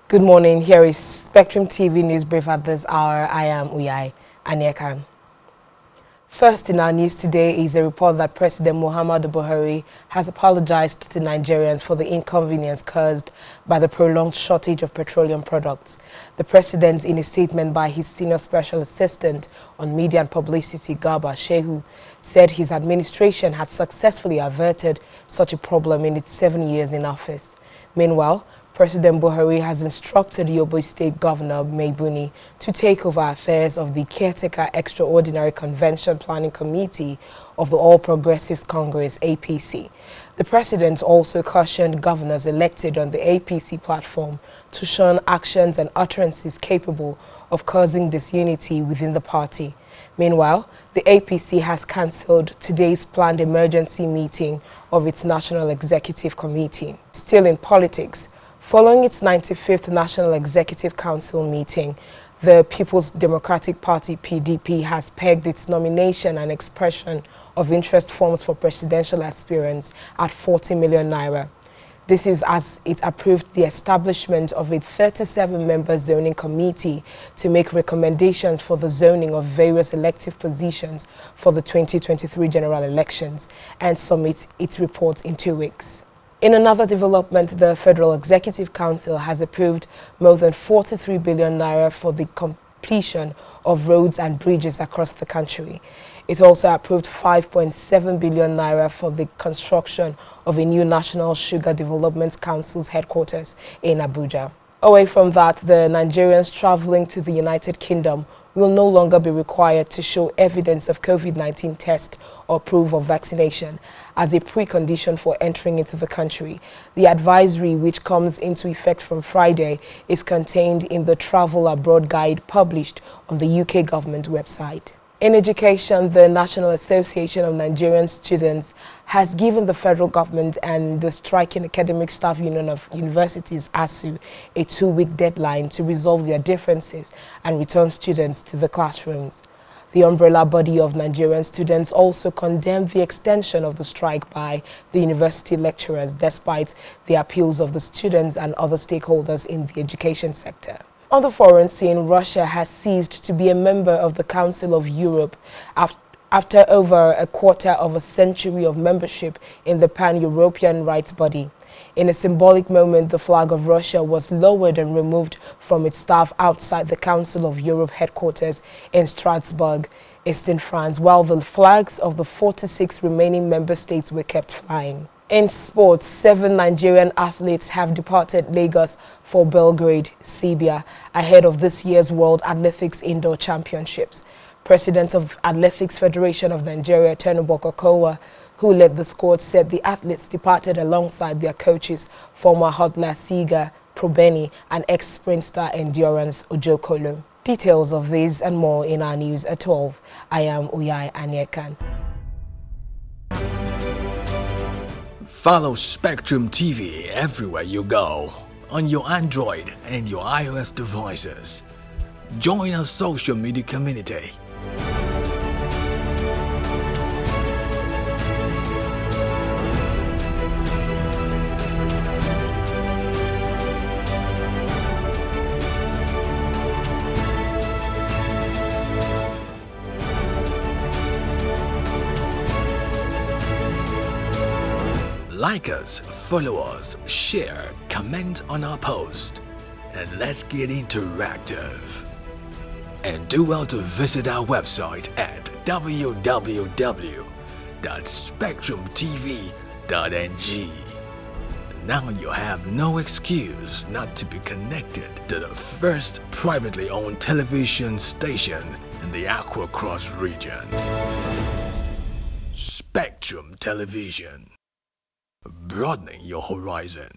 Good morning. Here is Spectrum TV News Brief at this hour. I am Uyai Anyekan. First in our news today is a report that President Muhammadu Buhari has apologized to Nigerians for the inconvenience caused by the prolonged shortage of petroleum products. The president, in a statement by his senior special assistant on media and publicity, Garba Shehu, said his administration had successfully averted such a problem in its 7 years in office. Meanwhile, President Buhari has instructed Yobe State Governor Maibuni to take over affairs of the Caretaker Extraordinary Convention Planning Committee of the All Progressives Congress, APC. The president also cautioned governors elected on the APC platform to shun actions and utterances capable of causing disunity within the party. Meanwhile, the APC has cancelled today's planned emergency meeting of its National Executive Committee. Still in politics, following its 95th National Executive Council meeting, the People's Democratic Party (PDP) has pegged its nomination and expression of interest forms for presidential aspirants at 40 million naira. This is as it approved the establishment of a 37-member zoning committee to make recommendations for the zoning of various elective positions for the 2023 general elections and submit its report in 2 weeks. In another development, the Federal Executive Council has approved more than 43 billion naira for the completion of roads and bridges across the country. It also approved 5.7 billion naira for the construction of a new National Sugar Development Council's headquarters in Abuja. Away from that, the Nigerians traveling to the United Kingdom will no longer be required to show evidence of COVID-19 test or proof of vaccination as a precondition for entering into the country. The advisory, which comes into effect from Friday, is contained in the Travel Abroad Guide published on the UK government website. In education, the National Association of Nigerian Students has given the federal government and the Striking Academic Staff Union of Universities, ASU, a 2-week deadline to resolve their differences and return students to the classrooms. The umbrella body of Nigerian students also condemned the extension of the strike by the university lecturers despite the appeals of the students and other stakeholders in the education sector. On the foreign scene, Russia has ceased to be a member of the Council of Europe after over a quarter of a century of membership in the pan-European rights body. In a symbolic moment, the flag of Russia was lowered and removed from its staff outside the Council of Europe headquarters in Strasbourg, eastern France, while the flags of the 46 remaining member states were kept flying. In sports, 7 Nigerian athletes have departed Lagos for Belgrade, Serbia, ahead of this year's World Athletics Indoor Championships. President of Athletics Federation of Nigeria, Tenubo Kokowa, who led the squad, said the athletes departed alongside their coaches, former hurdler Siga Probeni and ex-sprint star Endurance Ojokolo. Details of these and more in our news at 12. I am Uyai Anyekan. Follow Spectrum TV everywhere you go, on your Android and your iOS devices. Join our social media community. Like us, follow us, share, comment on our post, and let's get interactive. And do well to visit our website at www.spectrumtv.ng. Now you have no excuse not to be connected to the first privately owned television station in the Aqua Cross region. Spectrum Television. Broadening your horizon.